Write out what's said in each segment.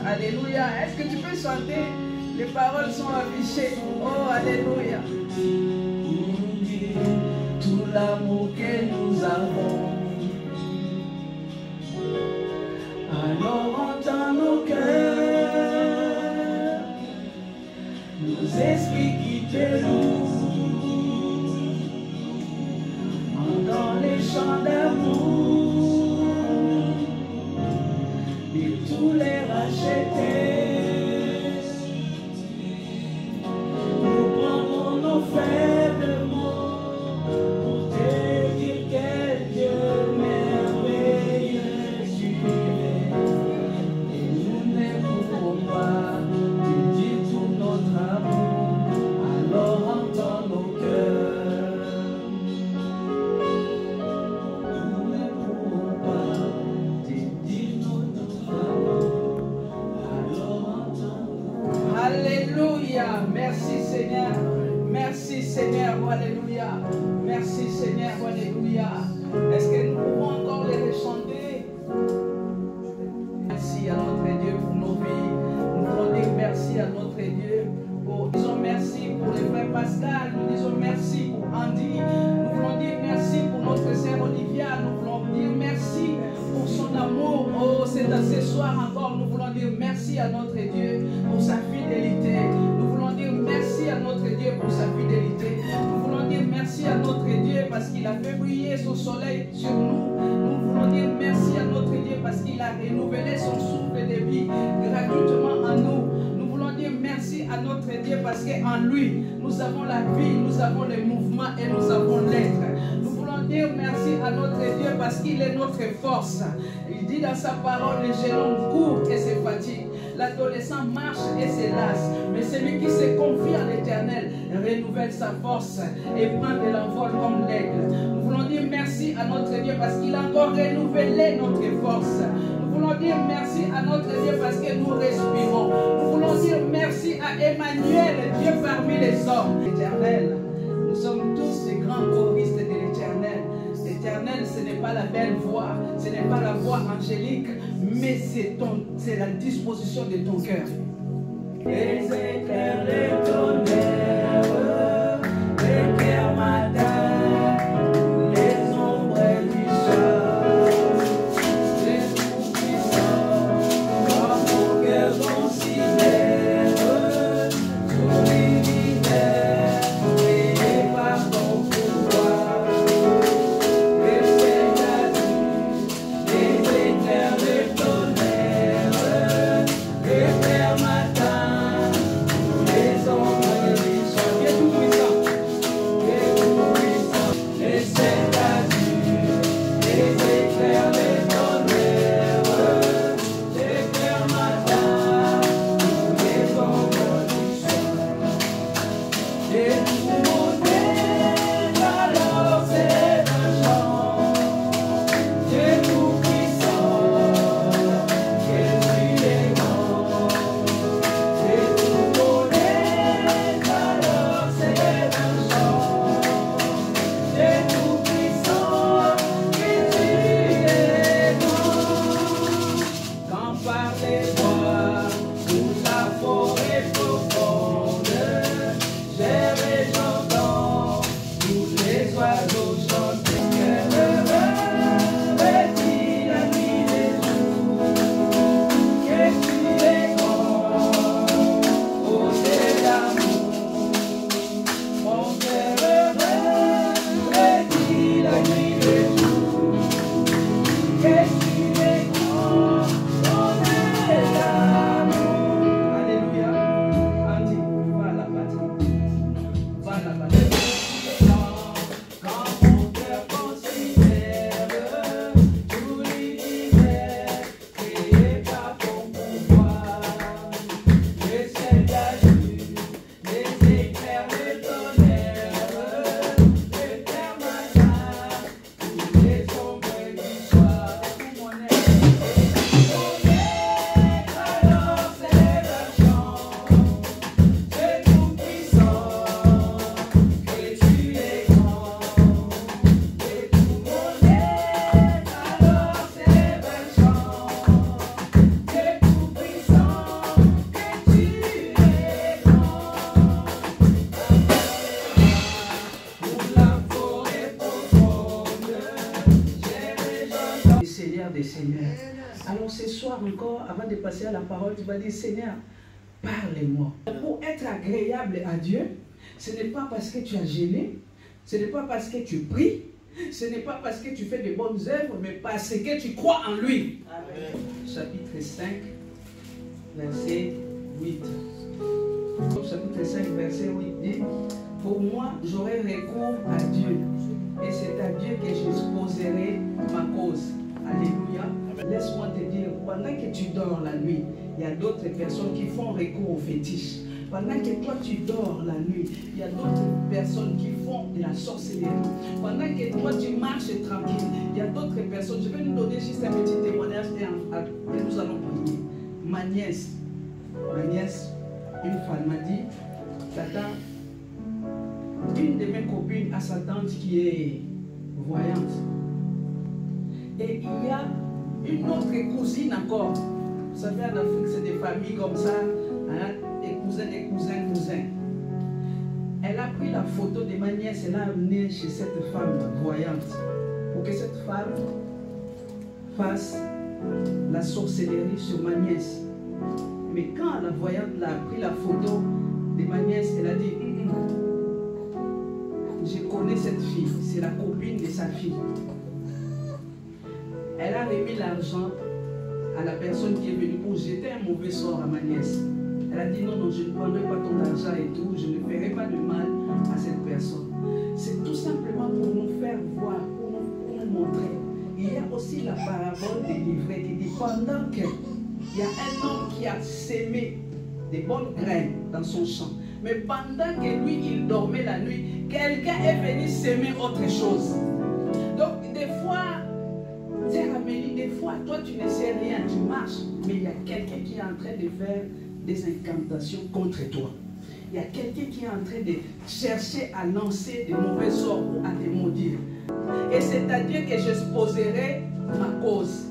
Alléluia. Est-ce que tu peux chanter? Les paroles sont affichées. Oh, alléluia. Tout l'amour que nous avons, alors entends nos cœurs, nos esprits qui te louent, entends les chants d'amour de tous les rachetés. Nous prendrons nos faibles mots pour te dire quel Dieu merveilleux tu es. Et nous ne pouvons pas te dire tout notre amour, alors entends nos cœurs. Nous ne pouvons pas te dire tout notre amour, alors entends nos cœurs. Alléluia. Merci Seigneur. Merci Seigneur. Alléluia. Merci Seigneur. Alléluia. Est-ce que nous pouvons encore les chanter? Merci à notre Dieu pour nos vies. Nous voulons dire merci à notre Dieu. Nous disons merci pour les frères Pascal. Nous disons merci pour Andy. Nous voulons dire merci pour notre sœur Olivia. Nous voulons dire merci pour son amour. Oh, c'est à ce soir encore. Nous voulons dire merci à notre Dieu pour sa fidélité. Nous voulons dire merci à notre Dieu pour sa fidélité. Nous voulons dire merci à notre Dieu parce qu'il a fait briller son soleil sur nous. Nous voulons dire merci à notre Dieu parce qu'il a renouvelé son souffle de vie gratuitement en nous. Nous voulons dire merci à notre Dieu parce qu'en lui, nous avons la vie, nous avons le mouvement et nous avons l'être. Nous voulons dire merci à notre Dieu parce qu'il est notre force. Il dit dans sa parole, les jeune homme court et se fatigue. L'adolescent marche et se lasse. Mais celui qui se confie en l'Éternel renouvelle sa force et prend de l'envol comme l'aigle. Nous voulons dire merci à notre Dieu parce qu'il a encore renouvelé notre force. Nous voulons dire merci à notre Dieu parce que nous respirons. Nous voulons dire merci à Emmanuel, Dieu parmi les hommes. L'Éternel, nous sommes tous des grands choristes de l'Éternel. L'Éternel, ce n'est pas la belle voix, ce n'est pas la voix angélique, mais c'est la disposition de ton cœur. Les éclairs, les tonnerres, l'éclair matin, les ombres du soir, les tout-puissants, comme mon cœur considère tout l'univers, créé par ton pouvoir. Les éclairs, les tonnerres, l'éclair matin, les ombres du soir, Dieu tout-puissant, les cétadures, les éclairs, les tonnerres, l'éclair matin, les ombres du soir, et tout monter, alors c'est un chant, Dieu tout-puissant, quel tu es grand. Et tout connaître, alors c'est un chant, Dieu tout-puissant, que tu es grand. Quand par les bois, toute la forêt profonde, j'aime et j'entends tous les oiseaux chanter. Quel heureux est-il la nuit des jours, que tu es grand, ô Dieu d'amour. Mon cœur heureux est-il la nuit des jours, que tu es grand, ô Dieu d'amour. Alors ce soir encore, avant de passer à la parole, tu vas dire, Seigneur, parlez-moi. Pour être agréable à Dieu, ce n'est pas parce que tu as gêné, ce n'est pas parce que tu pries, ce n'est pas parce que tu fais de bonnes œuvres, mais parce que tu crois en lui. Amen. Chapitre 5, verset 8. Chapitre 5, verset 8 dit, pour moi, j'aurai recours à Dieu, et c'est à Dieu que j'exposerai ma cause. Alléluia. Laisse-moi te dire, pendant que tu dors la nuit, il y a d'autres personnes qui font recours au fétiche. Pendant que toi tu dors la nuit, il y a d'autres personnes qui font de la sorcellerie. Pendant que toi tu marches tranquille, il y a d'autres personnes. Je vais nous donner juste un petit témoignage et nous allons prier. Ma nièce, une femme m'a dit, Tata, une de mes copines a sa tante qui est voyante. Et il y a une autre cousine encore. Vous savez, en Afrique, c'est des familles comme ça, hein, des cousins. Elle a pris la photo de ma nièce et l'a amenée chez cette femme voyante pour que cette femme fasse la sorcellerie sur ma nièce. Mais quand la voyante a pris la photo de ma nièce, elle a dit, je connais cette fille, c'est la copine de sa fille. Elle a remis l'argent à la personne qui est venue pour jeter un mauvais sort à ma nièce. Elle a dit non, non, je ne prendrai pas ton argent et tout, je ne ferai pas de mal à cette personne. C'est tout simplement pour nous faire voir, pour nous montrer. Il y a aussi la parabole des livrets qui dit pendant qu'il y a un homme qui a sémé des bonnes graines dans son champ, mais pendant que lui, il dormait la nuit, quelqu'un est venu s'aimer autre chose. Donc, des fois, Sœur Amélie, des fois, toi, tu ne sais rien, tu marches, mais il y a quelqu'un qui est en train de faire des incantations contre toi. Il y a quelqu'un qui est en train de chercher à lancer de mauvais sorts ou à te maudire. Et c'est à Dieu que j'exposerai ma cause.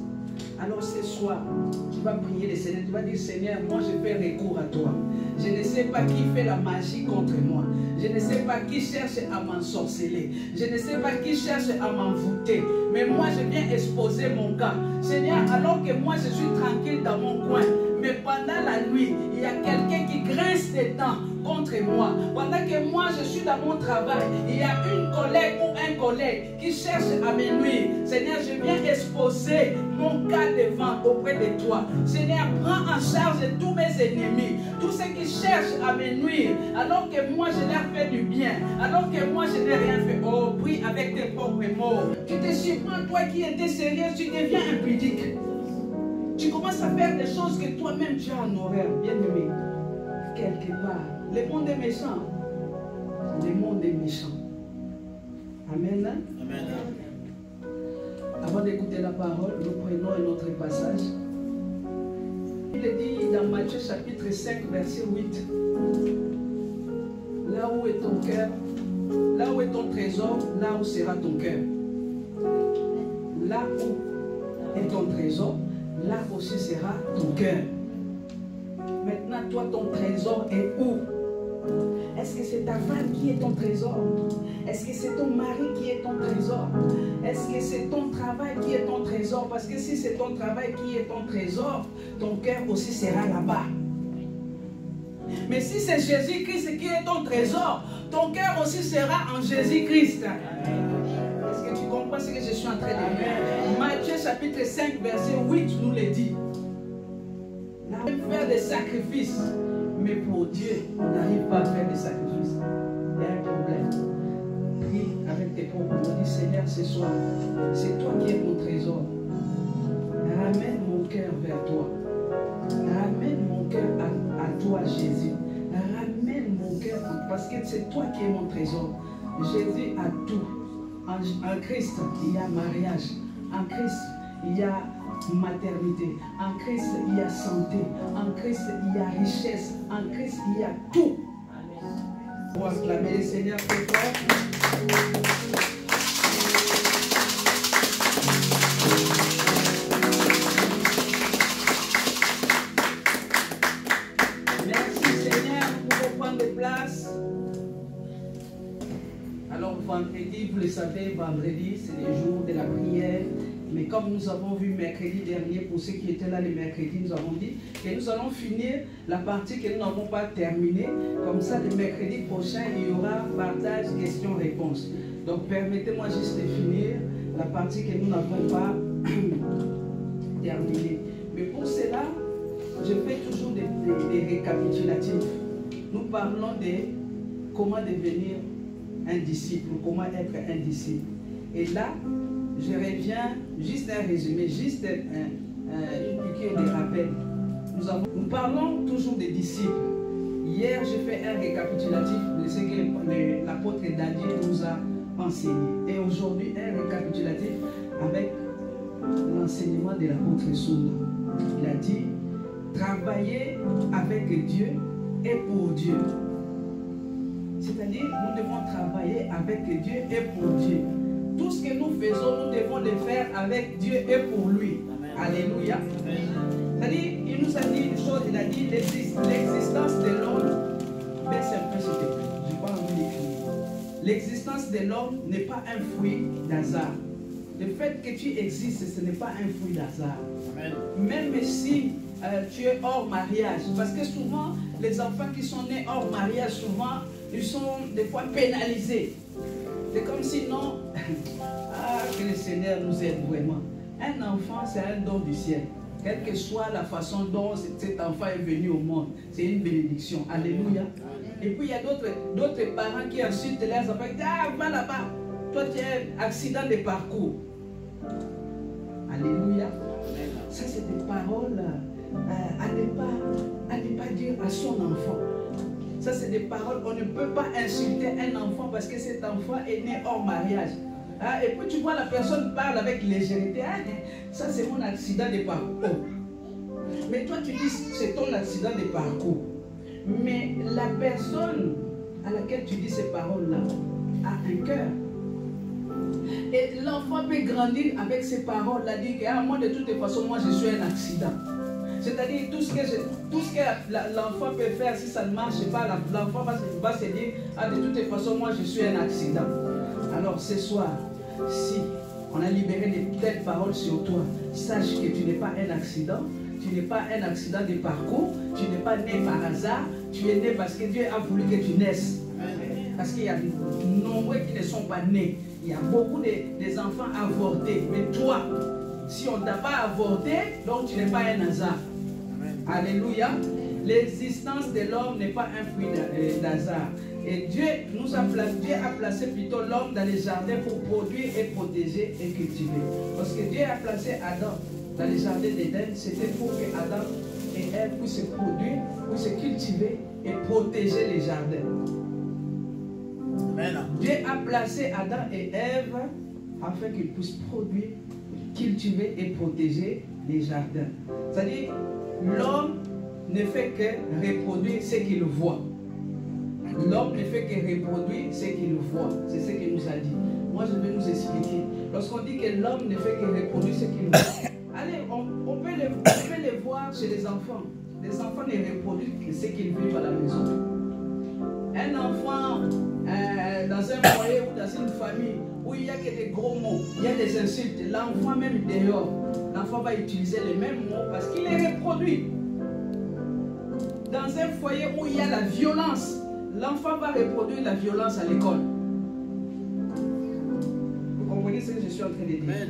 Alors ce soir, tu vas prier le Seigneur, tu vas dire, Seigneur, moi je fais recours à toi. Je ne sais pas qui fait la magie contre moi. Je ne sais pas qui cherche à m'ensorceler. Je ne sais pas qui cherche à m'envoûter. Mais moi je viens exposer mon cas. Seigneur, alors que moi je suis tranquille dans mon coin, mais pendant la nuit, il y a quelqu'un qui grince des dents contre moi. Pendant que moi je suis dans mon travail, il y a une collègue ou un collègue qui cherche à me nuire. Seigneur, je viens exposer mon cas devant auprès de toi. Seigneur, prends en charge tous mes ennemis, tous ceux qui cherchent à me nuire, alors que moi je leur fais du bien, alors que moi je n'ai rien fait. Oh, prie avec tes propres mots. Tu te surprends, toi qui étais sérieux, tu deviens impudique. Tu commences à faire des choses que toi-même tu as en horreur, bien-aimé. Quelque part, le monde est méchant. Le monde est méchant. Amen. Amen. Avant d'écouter la parole, nous prenons un autre passage. Il est dit dans Matthieu chapitre 5, verset 8. Là où est ton cœur, là où est ton trésor, là où sera ton cœur. Là où est ton trésor, là aussi sera ton cœur. Maintenant, toi, ton trésor est où? Est-ce que c'est ta femme qui est ton trésor? Est-ce que c'est ton mari qui est ton trésor? Est-ce que c'est ton travail qui est ton trésor? Parce que si c'est ton travail qui est ton trésor, ton cœur aussi sera là-bas. Mais si c'est Jésus-Christ qui est ton trésor, ton cœur aussi sera en Jésus-Christ. Est-ce que tu comprends ce que je suis en train de dire? Matthieu chapitre 5, verset 8 nous le dit. On peut faire des sacrifices, mais pour Dieu, on n'arrive pas à faire des sacrifices. Il y a un problème. Prie avec tes propres mots. Dis, Seigneur, ce soir, c'est toi qui es mon trésor. Ramène mon cœur vers toi. Ramène mon cœur à toi, Jésus. Ramène mon cœur, parce que c'est toi qui es mon trésor. Jésus a tout. En Christ, il y a mariage. En Christ, il y a maternité. En Christ, il y a santé. En Christ, il y a richesse. En Christ, il y a tout. On va acclamer le Seigneur pour toi. Merci Seigneur pour prendre de place. Alors vendredi, vous le savez, vendredi, c'est le jour de la prière Mais comme nous avons vu mercredi dernier, pour ceux qui étaient là le mercredi, nous avons dit que nous allons finir la partie que nous n'avons pas terminée. Comme ça, le mercredi prochain, il y aura partage, questions-réponses. Donc, permettez-moi juste de finir la partie que nous n'avons pas terminée. Mais pour cela, je fais toujours des récapitulatifs. Nous parlons de comment devenir un disciple, comment être un disciple. Et là, je reviens, juste un résumé, juste une piqûre de rappel. Nous parlons toujours des disciples. Hier, j'ai fait un récapitulatif de ce que l'apôtre Daniel nous a enseigné. Et aujourd'hui, un récapitulatif avec l'enseignement de l'apôtre Sounda. Il a dit, travailler avec Dieu et pour Dieu. C'est-à-dire, nous devons travailler avec Dieu et pour Dieu. Tout ce que nous faisons, nous devons le faire avec Dieu et pour lui. Amen. Alléluia. C'est-à-dire, il nous a dit une chose, il a dit l'existence de l'homme. Baisse un peu s'il te plaît, je n'ai pas envie d'écrire. L'existence de l'homme n'est pas un fruit d'hasard. Le fait que tu existes, ce n'est pas un fruit d'hasard. Même si tu es hors mariage, parce que souvent, les enfants qui sont nés hors mariage, souvent, ils sont des fois pénalisés. C'est comme si non, que le Seigneur nous aide vraiment. Un enfant, c'est un don du ciel. Quelle que soit la façon dont cet enfant est venu au monde, c'est une bénédiction. Alléluia. Et puis il y a d'autres parents qui insultent leurs enfants. Ah, va là-bas. Toi, tu as un accident de parcours. Alléluia. Ça, c'est des paroles à ne pas dire à son enfant. Ça, c'est des paroles, on ne peut pas insulter un enfant parce que cet enfant est né hors mariage. Ah, et puis tu vois la personne parle avec légèreté. Ah, ça, c'est mon accident de parcours. Mais toi, tu dis c'est ton accident de parcours. Mais la personne à laquelle tu dis ces paroles-là a un cœur. Et l'enfant peut grandir avec ces paroles-là, dire que ah, moi, de toute façon, moi, je suis un accident. C'est-à-dire tout ce que l'enfant peut faire, si ça ne marche pas, l'enfant va se dire, ah, de toute façon, moi je suis un accident. Alors ce soir, si on a libéré de telles paroles sur toi, sache que tu n'es pas un accident, tu n'es pas un accident de parcours, tu n'es pas né par hasard, tu es né parce que Dieu a voulu que tu naisses. Parce qu'il y a de nombreux qui ne sont pas nés. Il y a beaucoup des enfants avortés. Mais toi, si on ne t'a pas avorté, donc tu n'es pas un hasard. Alléluia. L'existence de l'homme n'est pas un fruit d'hasard. Et Dieu a placé plutôt l'homme dans les jardins pour produire et protéger et cultiver. Parce que Dieu a placé Adam dans les jardins d'Éden, c'était pour que Adam et Ève puissent se produire, puissent se cultiver et protéger les jardins. Amen. Dieu a placé Adam et Ève afin qu'ils puissent produire, cultiver et protéger les jardins. C'est-à-dire, l'homme ne fait que reproduire ce qu'il voit. L'homme ne fait que reproduire ce qu'il voit. C'est ce qu'il nous a dit. Moi, je vais nous expliquer. Lorsqu'on dit que l'homme ne fait que reproduire ce qu'il voit, allez, on peut les voir chez les enfants. Les enfants ne reproduisent que ce qu'ils vivent à la maison. Un enfant dans un foyer ou dans une famille où il n'y a que des gros mots, il y a des insultes, l'enfant même dehors, l'enfant va utiliser les mêmes mots parce qu'il les reproduit. Dans un foyer où il y a la violence, l'enfant va reproduire la violence à l'école. Vous comprenez ce que je suis en train de dire?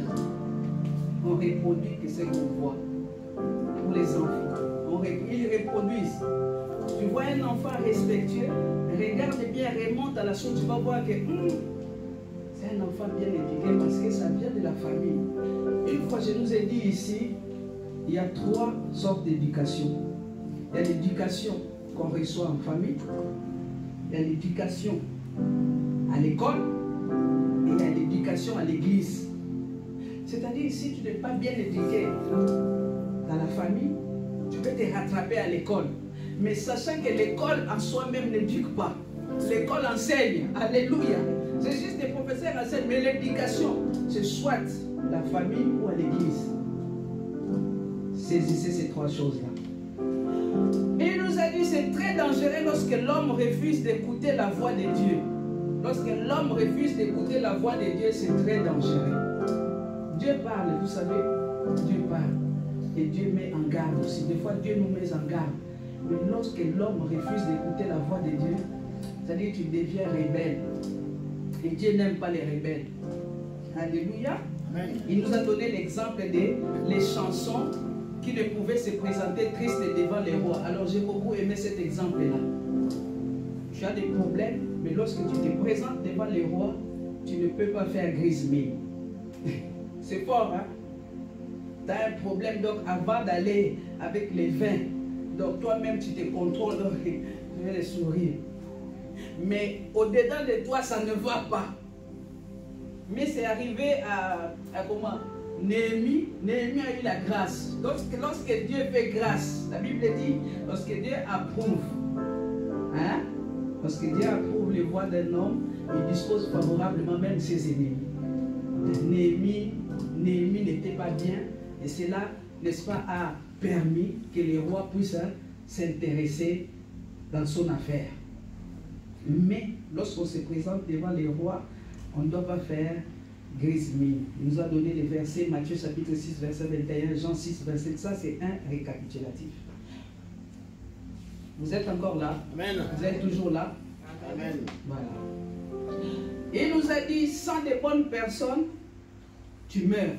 On reproduit que ce qu'on voit. Pour les enfants, ils reproduisent. Tu vois un enfant respectueux, regarde bien, remonte à la source, tu vas voir que c'est un enfant bien éduqué parce que ça vient de la famille. Une fois, je nous ai dit ici, il y a 3 sortes d'éducation. Il y a l'éducation qu'on reçoit en famille, il y a l'éducation à l'école et il y a l'éducation à l'église. C'est-à-dire, si tu n'es pas bien éduqué dans la famille, tu peux te rattraper à l'école. Mais sachant que l'école en soi-même n'éduque pas. L'école enseigne. Alléluia. C'est juste des professeurs enseignent. Mais l'éducation, c'est soit la famille ou à l'église. Saisissez ces 3 choses-là. Il nous a dit que c'est très dangereux lorsque l'homme refuse d'écouter la voix de Dieu. Lorsque l'homme refuse d'écouter la voix de Dieu, c'est très dangereux. Dieu parle, vous savez, Dieu parle. Et Dieu met en garde aussi. Des fois, Dieu nous met en garde. Mais lorsque l'homme refuse d'écouter la voix de Dieu, c'est-à-dire que tu deviens rebelle. Et Dieu n'aime pas les rebelles. Alléluia. Amen. Il nous a donné l'exemple des chansons qui ne pouvaient se présenter tristes devant les rois. Alors j'ai beaucoup aimé cet exemple-là. Tu as des problèmes, mais lorsque tu te présentes devant les rois, tu ne peux pas faire grise mine. C'est fort, hein? Tu as un problème, donc avant d'aller avec les vins, donc toi-même tu te contrôles, donc je vais les sourire. Mais au-dedans de toi, ça ne va pas. Mais c'est arrivé à comment? Néhémie a eu la grâce. Lorsque Dieu fait grâce, la Bible dit, lorsque Dieu approuve, hein? Lorsque Dieu approuve les voies d'un homme, il dispose favorablement même ses ennemis. Néhémie n'était pas bien, et cela, n'est-ce pas, a permis que les rois puissent s'intéresser dans son affaire. Mais lorsqu'on se présente devant les rois, on ne doit pas faire grise mine. Il nous a donné les versets, Matthieu chapitre 6, verset 21, Jean 6, verset 7. Ça, c'est un récapitulatif. Vous êtes encore là? Amen. Vous êtes toujours là? Amen. Voilà. Il nous a dit, sans des bonnes personnes, tu meurs.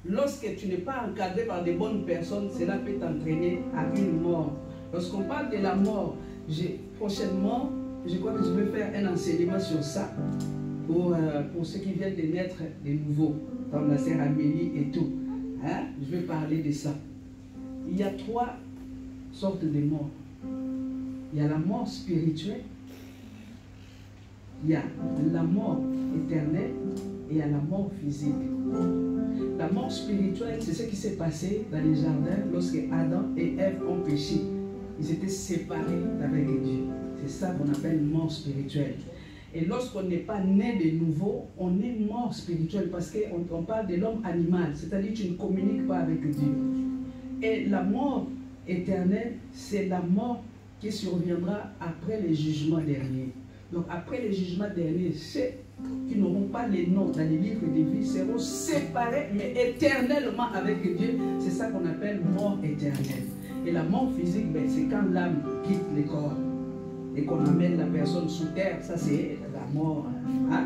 Lorsque tu n'es pas encadré par des bonnes personnes, cela peut t'entraîner à une mort. Lorsqu'on parle de la mort, prochainement, je crois que je vais faire un enseignement sur ça pour ceux qui viennent de naître de nouveau, comme la sœur Amélie et tout. Hein? Je vais parler de ça. Il y a 3 sortes de morts. Il y a la mort spirituelle, il y a la mort éternelle et il y a la mort physique. La mort spirituelle, c'est ce qui s'est passé dans les jardins lorsque Adam et Ève ont péché. Ils étaient séparés d'avec Dieu. C'est ça qu'on appelle mort spirituelle. Et lorsqu'on n'est pas né de nouveau, on est mort spirituel parce qu'on parle de l'homme animal, c'est-à-dire que tu ne communiques pas avec Dieu. Et la mort éternelle, c'est la mort qui surviendra après les jugements derniers. Donc après les jugements derniers, ceux qui n'auront pas les noms dans les livres de vie seront séparés, mais éternellement avec Dieu. C'est ça qu'on appelle mort éternelle. Et la mort physique, ben, c'est quand l'âme quitte le corps et qu'on amène la personne sous terre. Ça, c'est la mort. Hein?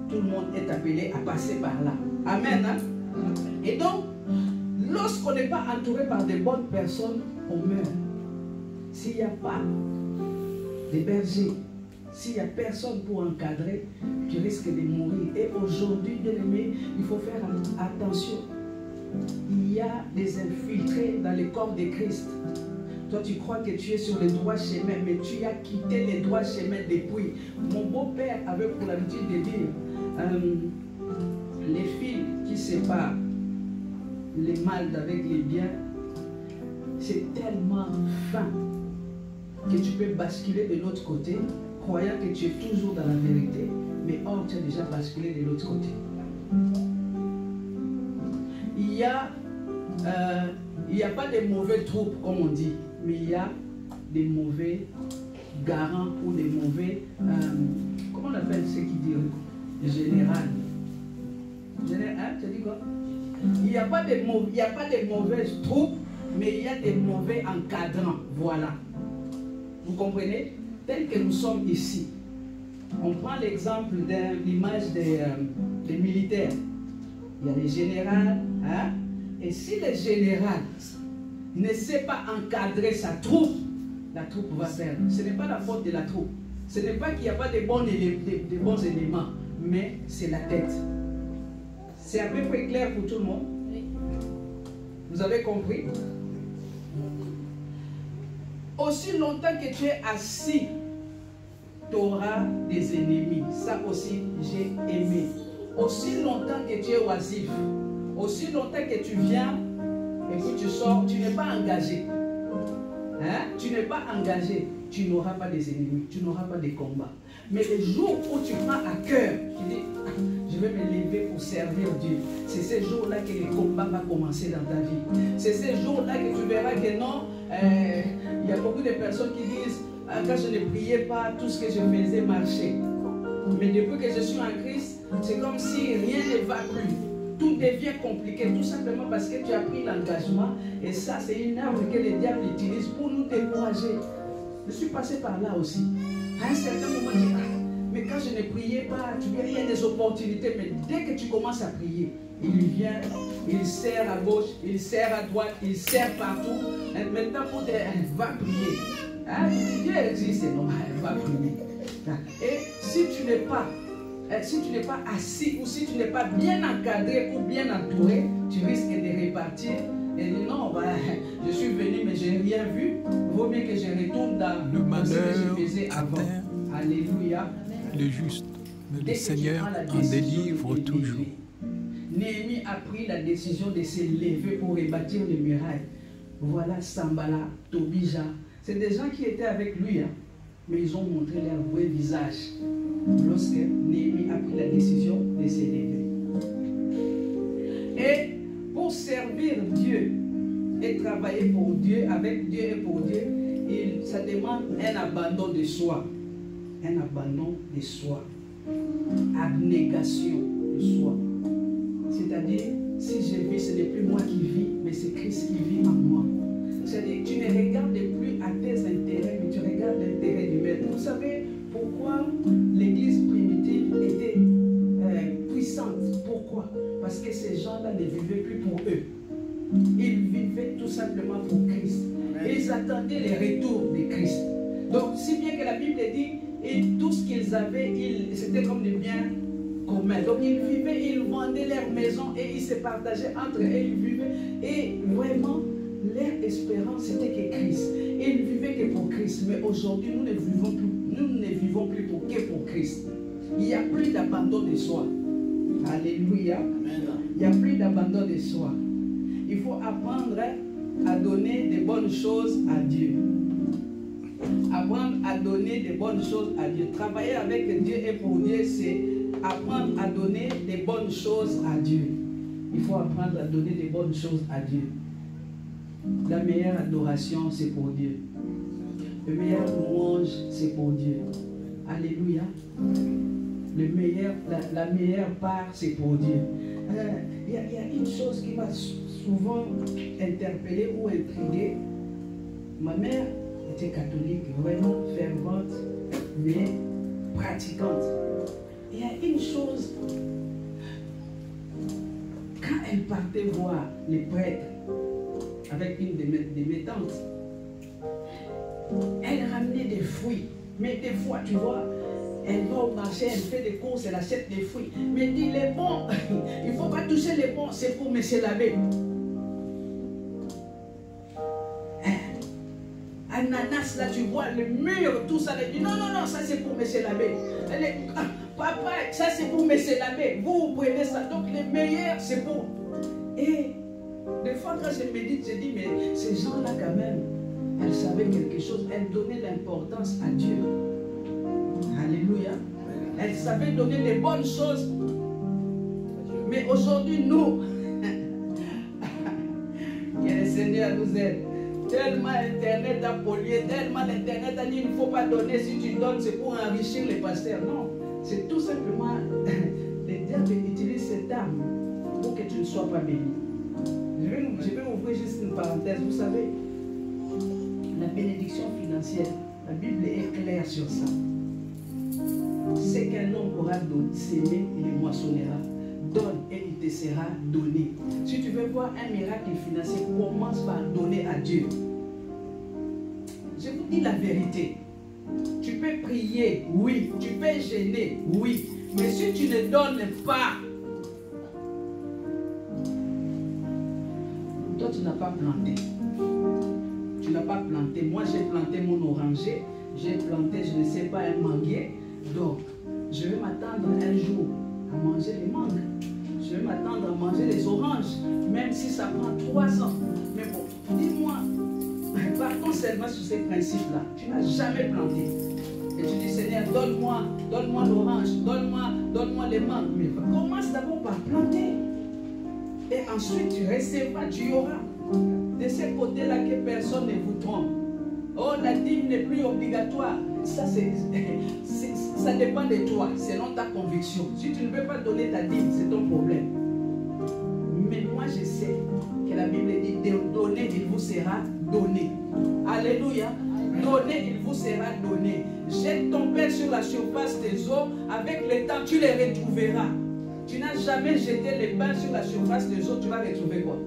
Tout le monde est appelé à passer par là. Amen. Hein? Et donc, lorsqu'on n'est pas entouré par des bonnes personnes, on meurt. S'il n'y a pas de bergers, s'il n'y a personne pour encadrer, tu risques de mourir. Et aujourd'hui, bien aimé, il faut faire attention. Il y a des infiltrés dans le corps de Christ. Toi, tu crois que tu es sur le droit chemin, mais tu as quitté le droit chemin depuis. Mon beau-père avait pour l'habitude de dire les fils qui séparent les mal avec les biens, c'est tellement fin que tu peux basculer de l'autre côté, croyant que tu es toujours dans la vérité, mais or tu as déjà basculé de l'autre côté. Il n'y a pas de mauvais troupes, comme on dit, mais il y a des mauvais garants ou des mauvais, comment on appelle ce qui dit général. Hein, tu as dit quoi? Il n'y a pas de mauvaises troupes, mais il y a des mauvais encadrants. Voilà. Vous comprenez? Tel que nous sommes ici. On prend l'exemple de l'image des militaires. Il y a les généraux. Hein? Et si le général ne sait pas encadrer sa troupe, la troupe va perdre. Ce n'est pas la faute de la troupe. Ce n'est pas qu'il n'y a pas de bons éléments, mais c'est la tête. C'est à peu près clair pour tout le monde? Vous avez compris? Aussi longtemps que tu es assis, tu auras des ennemis. Ça aussi, j'ai aimé. Aussi longtemps que tu es oisif, aussi longtemps que tu viens et puis tu sors, tu n'es pas engagé. Hein? Tu n'es pas engagé, tu n'auras pas des ennemis, tu n'auras pas de combats. Mais le jour où tu prends à cœur, tu dis, je vais me lever pour servir Dieu. C'est ces jours-là que le combat va commencer dans ta vie. C'est ces jours-là que tu verras que non, il y a beaucoup de personnes qui disent, quand je ne priais pas, tout ce que je faisais marchait. Mais depuis que je suis en Christ, c'est comme si rien ne va plus. tout devient compliqué, tout simplement parce que tu as pris l'engagement. Et ça, c'est une arme que le diable utilise pour nous décourager. Je suis passé par là aussi. À un certain moment, je dis, mais quand je ne priais pas, tu vois, il y a des opportunités, mais dès que tu commences à prier, il vient, il sert à gauche, il sert à droite, il sert partout. Et maintenant, pour dire, va prier. Dieu existe, non, va prier. Et si tu n'es pas assis ou si tu n'es pas bien encadré ou bien entouré, tu risques de repartir et dire non, je suis venu mais je n'ai rien vu. Il vaut mieux que je retourne dans ce que je faisais avant. Alléluia. Le juste, mais le Seigneur en délivre toujours. Néhémie a pris la décision de se lever pour rebâtir les murailles. Voilà Sambala, Tobija. C'est des gens qui étaient avec lui, mais ils ont montré leur vrai visage lorsque Néhémie a pris la décision de se lever. Et pour servir Dieu et travailler pour Dieu, avec Dieu et pour Dieu, ça demande un abandon de soi. Un abandon de soi. Abnégation de soi. C'est-à-dire, si je vis, ce n'est plus moi qui vis, mais c'est Christ qui vit en moi. C'est-à-dire, tu ne regardes plus à tes intérêts, mais tu regardes l'intérêt du maître. Vous savez pourquoi l'église primitive était puissante? Pourquoi? Parce que ces gens-là ne vivaient plus pour eux. Ils vivaient tout simplement pour Christ. Et ils attendaient le retour de Christ. Donc, si bien que la Bible dit, et tout ce qu'ils avaient, c'était comme des biens communs. Donc, ils vivaient, ils vendaient leur maison et ils se partageaient entre eux. Ils vivaient. Et vraiment, leur espérance, c'était que Christ. Et ils vivaient que pour Christ. Mais aujourd'hui, nous ne vivons plus que pour Christ. Il n'y a plus d'abandon de soi. Alléluia. Il n'y a plus d'abandon de soi. Il faut apprendre à donner des bonnes choses à Dieu. Apprendre à donner des bonnes choses à Dieu. Travailler avec Dieu et pour Dieu, c'est apprendre à donner des bonnes choses à Dieu. Il faut apprendre à donner des bonnes choses à Dieu. La meilleure adoration, c'est pour Dieu. Le meilleur louange, c'est pour Dieu. Alléluia. La meilleure part, c'est pour Dieu. Il y a une chose qui m'a souvent interpellé ou intrigué. Ma mère était catholique, vraiment fervente, mais pratiquante. Il y a une chose, quand elle partait voir les prêtres avec une de mes tantes, elle ramenait des fruits. Mais des fois, tu vois, elle va au marché, elle fait des courses, elle achète des fruits. Mais elle dit, les bons, il ne faut pas toucher les bons, c'est pour monsieur l'abbé. Ananas, là, tu vois, le mur, tout ça, elle dit, non, non, non, ça c'est pour monsieur l'abbé. Elle dit, papa, ça c'est pour monsieur l'abbé. Vous prenez ça. Donc, les meilleurs, c'est pour. Et des fois, quand je médite, je dis, mais ces gens-là, quand même, elles savaient quelque chose, elles donnaient l'importance à Dieu. Alléluia. Elles savaient donner les bonnes choses. Mais aujourd'hui, nous, que le Seigneur nous aide. Tellement Internet a pollué, tellement l'Internet a dit il ne faut pas donner, si tu donnes, c'est pour enrichir les pasteurs. Non, c'est tout simplement, le diable utilise cette arme pour que tu ne sois pas béni. Je vais ouvrir juste une parenthèse. Vous savez, la bénédiction financière, la Bible est claire sur ça. C'est qu'un homme aura s'aimer, il le moissonnera. Donne et il te sera donné. Si tu veux voir un miracle financier, commence par donner à Dieu. Je vous dis la vérité. Tu peux prier, oui. Tu peux gêner, oui. Mais si tu ne donnes pas, toi tu n'as pas planté. Tu n'as pas planté. Moi j'ai planté mon oranger. J'ai planté, je ne sais pas, un manguier. Donc, je vais m'attendre un jour à manger les mangues. Je vais m'attendre à manger les oranges, même si ça prend 3 ans. Mais bon, dis-moi, partons seulement sur ces principes-là. Tu n'as jamais planté. Et tu dis, Seigneur, donne-moi l'orange, donne-moi les mangues. Mais commence d'abord par planter. Et ensuite, tu recevras, tu auras. De ce côté-là, que personne ne vous trompe. Oh, la dîme n'est plus obligatoire. Ça dépend de toi, selon ta conviction. Si tu ne veux pas donner ta dîme, c'est ton problème. moi je sais que la Bible dit de donner, il vous sera donné. Alléluia. Donner, il vous sera donné. Jette ton pain sur la surface des eaux. Avec le temps, tu les retrouveras. Tu n'as jamais jeté les pains sur la surface des eaux, tu vas retrouver quoi?